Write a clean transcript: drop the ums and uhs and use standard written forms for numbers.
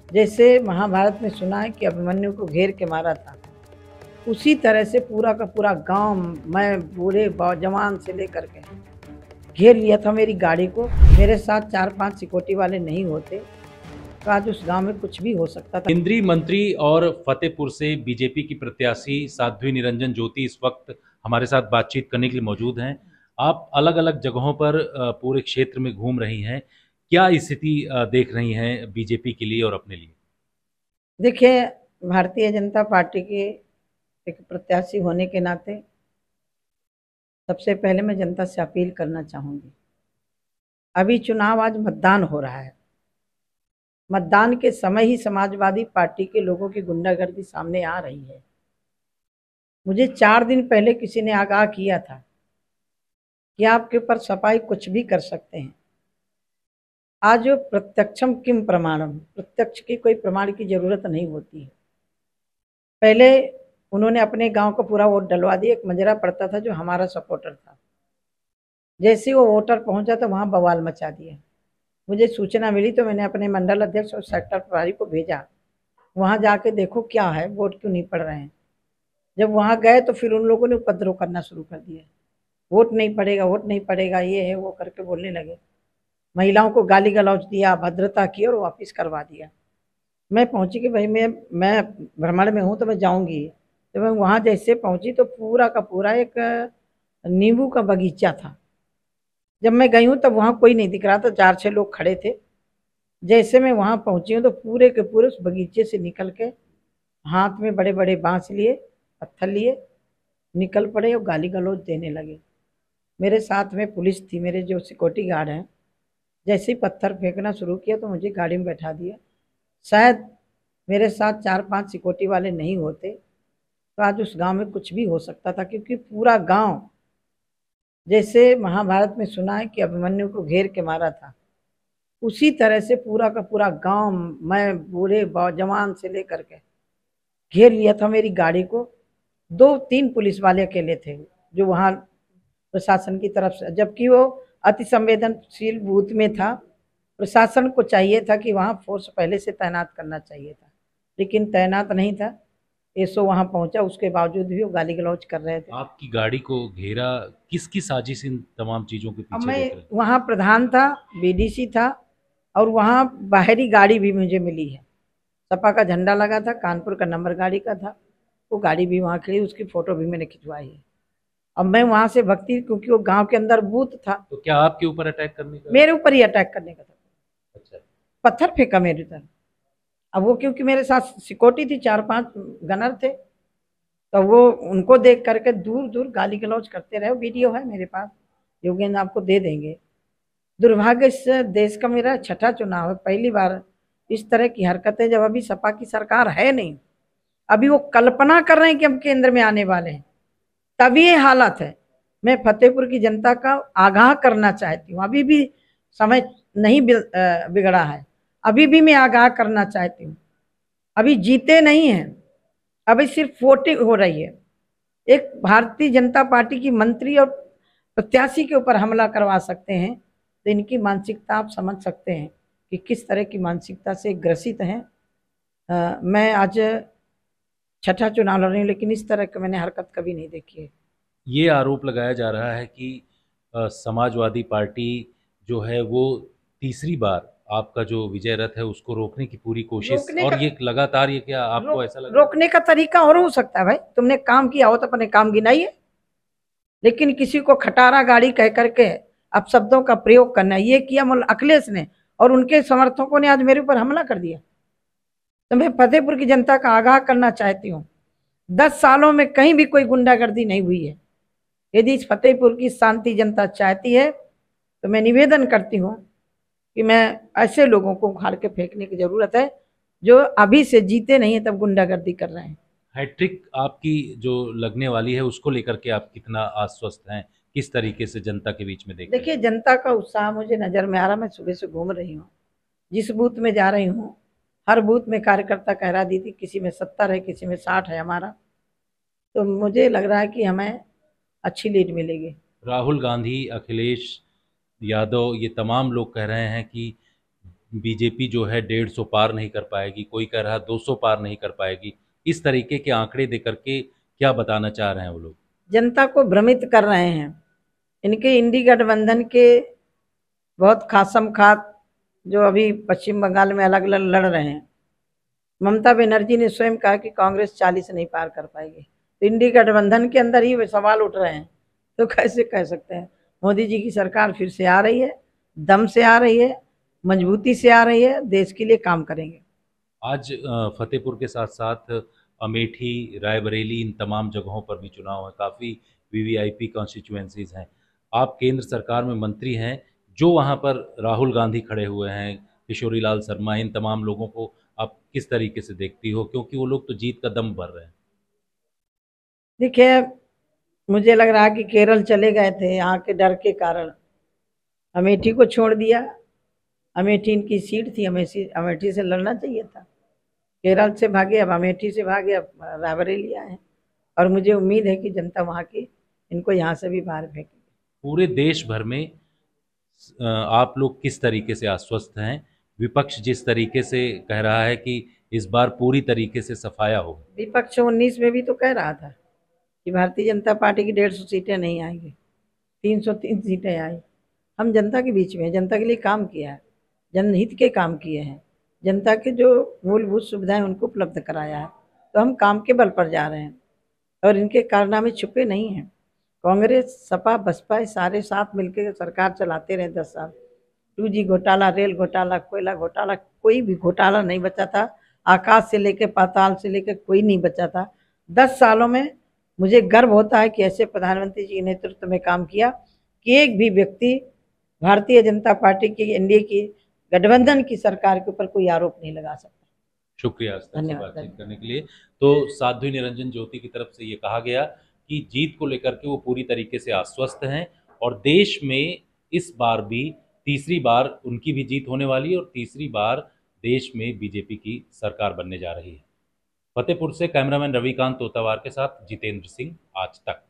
जैसे महाभारत में सुना है कि अभिमन्यु को घेर के मारा था, उसी तरह से पूरा का पूरा गांव, मैं बूढ़े जवान से लेकर के घेर लिया था मेरी गाड़ी को। मेरे साथ 4-5 सिक्योरिटी वाले नहीं होते तो आज उस गांव में कुछ भी हो सकता था। केंद्रीय मंत्री और फतेहपुर से बीजेपी की प्रत्याशी साध्वी निरंजन ज्योति इस वक्त हमारे साथ बातचीत करने के लिए मौजूद हैं। आप अलग अलग जगहों पर पूरे क्षेत्र में घूम रही हैं, क्या स्थिति देख रही हैं बीजेपी के लिए और अपने लिए? देखिए, भारतीय जनता पार्टी के एक प्रत्याशी होने के नाते सबसे पहले मैं जनता से अपील करना चाहूँगी। अभी चुनाव, आज मतदान हो रहा है। मतदान के समय ही समाजवादी पार्टी के लोगों की गुंडागर्दी सामने आ रही है। मुझे 4 दिन पहले किसी ने आगाह किया था कि आपके ऊपर सफाई कुछ भी कर सकते हैं। आज प्रत्यक्षम किम प्रमाणम, प्रत्यक्ष की कोई प्रमाण की जरूरत नहीं होती है। पहले उन्होंने अपने गांव को पूरा वोट डलवा दिया। एक मंजरा पड़ता था जो हमारा सपोर्टर था, जैसे वो वोटर पहुंचा तो वहां बवाल मचा दिया। मुझे सूचना मिली तो मैंने अपने मंडल अध्यक्ष और सेक्टर प्रभारी को भेजा, वहां जाके देखो क्या है, वोट क्यों नहीं पड़ रहे हैं। जब वहां गए तो फिर उन लोगों ने उपद्रव करना शुरू कर दिया। वोट नहीं पड़ेगा, वोट नहीं पड़ेगा, ये है वो करके बोलने लगे। महिलाओं को गाली गलौज दिया, अभद्रता की और वापस करवा दिया। मैं पहुंची कि भाई मैं भ्रमण में हूँ तो मैं जाऊंगी। तो मैं वहां जैसे पहुंची तो पूरा का पूरा एक नींबू का बगीचा था। जब मैं गई हूँ तब वहां कोई नहीं दिख रहा था, 4-6 लोग खड़े थे। जैसे मैं वहां पहुंची हूँ तो पूरे के पूरे उस बगीचे से निकल के हाथ में बड़े बड़े बांस लिए, पत्थर लिए, निकल पड़े और गाली गलौज देने लगे। मेरे साथ में पुलिस थी, मेरे जो सिक्योरिटी गार्ड हैं। जैसे ही पत्थर फेंकना शुरू किया तो मुझे गाड़ी में बैठा दिया। शायद मेरे साथ 4-5 सिक्योरिटी वाले नहीं होते तो आज उस गांव में कुछ भी हो सकता था, क्योंकि पूरा गांव, जैसे महाभारत में सुना है कि अभिमन्यु को घेर के मारा था, उसी तरह से पूरा का पूरा गांव, मैं बूढ़े जवान से लेकर के घेर लिया था मेरी गाड़ी को। 2-3 पुलिस वाले अकेले थे जो वहां प्रशासन की तरफ से, जबकि वो अति संवेदनशील बूथ में था। प्रशासन को चाहिए था कि वहां फोर्स पहले से तैनात करना चाहिए था, लेकिन तैनात नहीं था। एसओ वहां पहुंचा, उसके बावजूद भी वो गाली गलौज कर रहे थे। आपकी गाड़ी को घेरा, किसकी साजिश इन तमाम चीजों के अब पीछे मैं देख रहे हैं? वहां प्रधान था, बीडीसी था, और वहां बाहरी गाड़ी भी मुझे मिली है। सपा का झंडा लगा था, कानपुर का नंबर गाड़ी का था। वो गाड़ी भी वहां खड़ी, उसकी फोटो भी मैंने खिंचवाई है। अब मैं वहां से भक्ति, क्योंकि वो गांव के अंदर बूथ था, तो क्या आपके ऊपर अटैक करने का? मेरे ऊपर ही अटैक करने का था। अच्छा। पत्थर फेंका मेरे तरफ। अब वो क्योंकि मेरे साथ सिक्योरिटी थी, 4-5 गनर थे, तो वो उनको देख करके दूर दूर गाली गलौज करते रहे। वीडियो है मेरे पास, योगेंद्र आपको दे देंगे। दुर्भाग्य से देश का मेरा 6ठा चुनाव है, पहली बार इस तरह की हरकतें, जब अभी सपा की सरकार है नहीं, अभी वो कल्पना कर रहे हैं कि हम केंद्र में आने वाले हैं, तभी ये हालत है। मैं फतेहपुर की जनता का आगाह करना चाहती हूँ, अभी भी समय नहीं बिगड़ा है, अभी भी मैं आगाह करना चाहती हूँ। अभी जीते नहीं हैं, अभी सिर्फ वोटिंग हो रही है। एक भारतीय जनता पार्टी की मंत्री और प्रत्याशी के ऊपर हमला करवा सकते हैं, तो इनकी मानसिकता आप समझ सकते हैं कि किस तरह की मानसिकता से ग्रसित हैं। मैं आज 6ठा चुनाव लड़ रही हूँ, लेकिन इस तरह की मैंने हरकत कभी नहीं देखी है। ये आरोप लगाया जा रहा है कि समाजवादी पार्टी जो है वो तीसरी बार आपका जो विजय रथ है उसको रोकने की पूरी कोशिश, रोकने और का ये लगातार, ये क्या आपको ऐसा लग रहा है? रोकने का तरीका और हो सकता है भाई, तुमने काम किया हो तो अपने काम गिनाइए, लेकिन किसी को खटारा गाड़ी कह करके अब शब्दों का प्रयोग करना, ये किया अखिलेश ने, और उनके समर्थकों ने आज मेरे ऊपर हमला कर दिया। तो मैं फतेहपुर की जनता का आगाह करना चाहती हूँ, 10 सालों में कहीं भी कोई गुंडागर्दी नहीं हुई है। यदि इस फतेहपुर की शांति जनता चाहती है तो मैं निवेदन करती हूँ कि मैं ऐसे लोगों को उखाड़ के फेंकने की जरूरत है जो अभी से जीते नहीं है तब गुंडागर्दी कर रहे हैं। हैट्रिक आपकी जो लगने वाली है उसको लेकर के आप कितना आश्वस्त हैं? किस तरीके से जनता के बीच में देख रहे हैं? देखिए, जनता का उत्साह मुझे नजर में आ रहा। मैं सुबह से घूम रही हूँ, जिस बूथ में जा रही हूँ हर बूथ में कार्यकर्ता कह रहा दी थी, किसी में 70 है, किसी में 60 है हमारा। तो मुझे लग रहा है कि हमें अच्छी लीड मिलेगी। राहुल गांधी, अखिलेश यादव, ये तमाम लोग कह रहे हैं कि बीजेपी जो है 150 पार नहीं कर पाएगी, कोई कह रहा है 200 पार नहीं कर पाएगी। इस तरीके के आंकड़े देकर के क्या बताना चाह रहे हैं वो लोग? जनता को भ्रमित कर रहे हैं। इनके इंडी गठबंधन के बहुत खासम खास जो अभी पश्चिम बंगाल में अलग अलग लड़ रहे हैं, ममता बनर्जी ने स्वयं कहा कि कांग्रेस 40 नहीं पार कर पाएगी। तो इंडी गठबंधन के अंदर ही सवाल उठ रहे हैं, तो कैसे कह सकते हैं? मोदी जी की सरकार फिर से आ रही है, दम से आ रही है, मजबूती से आ रही है, देश के लिए काम करेंगे। आज फतेहपुर के साथ साथ अमेठी, रायबरेली, इन तमाम जगहों पर भी चुनाव है। काफ़ी वीवीआईपी कॉन्स्टिट्यूएंसीज हैं। आप केंद्र सरकार में मंत्री हैं, जो वहाँ पर राहुल गांधी खड़े हुए हैं, किशोरी लाल शर्मा, इन तमाम लोगों को आप किस तरीके से देखती हो, क्योंकि वो लोग तो जीत का दम भर रहे हैं? देखिए, मुझे लग रहा है कि केरल चले गए थे, यहाँ के डर के कारण अमेठी को छोड़ दिया। अमेठी इनकी सीट थी, अमेठी से लड़ना चाहिए था। केरल से भागे, अब अमेठी से भागे, अब रायबरेली आए हैं। और मुझे उम्मीद है कि जनता वहाँ की इनको यहाँ से भी बाहर फेंकेगी। पूरे देश भर में आप लोग किस तरीके से आश्वस्त हैं? विपक्ष जिस तरीके से कह रहा है कि इस बार पूरी तरीके से सफाया हो। विपक्ष 19 में भी तो कह रहा था कि भारतीय जनता पार्टी की 150 सीटें नहीं आएंगी, 303 सीटें आई। हम जनता के बीच में हैं, जनता के लिए काम किया है, जनहित के काम किए हैं, जनता के जो मूलभूत सुविधाएं उनको उपलब्ध कराया है। तो हम काम के बल पर जा रहे हैं और इनके कारनामे छुपे नहीं हैं। कांग्रेस, सपा, बसपा सारे साथ मिलकर सरकार चलाते रहे 10 साल। 2G घोटाला, रेल घोटाला, कोयला घोटाला, कोई भी घोटाला नहीं बचा था। आकाश से लेकर पाताल से लेकर कोई नहीं बचा था। 10 सालों में मुझे गर्व होता है कि ऐसे प्रधानमंत्री जी के नेतृत्व में काम किया कि एक भी व्यक्ति भारतीय जनता पार्टी की, एनडीए की गठबंधन की सरकार के ऊपर कोई आरोप नहीं लगा सकता। शुक्रिया आज तक से धन्यवाद। बातचीत करने के लिए। तो साध्वी निरंजन ज्योति की तरफ से ये कहा गया कि जीत को लेकर के वो पूरी तरीके से आश्वस्त हैं और देश में इस बार भी तीसरी बार उनकी भी जीत होने वाली है और तीसरी बार देश में बीजेपी की सरकार बनने जा रही है। फतेहपुर से कैमरामैन रविकांत तोतावार के साथ जितेंद्र सिंह, आज तक।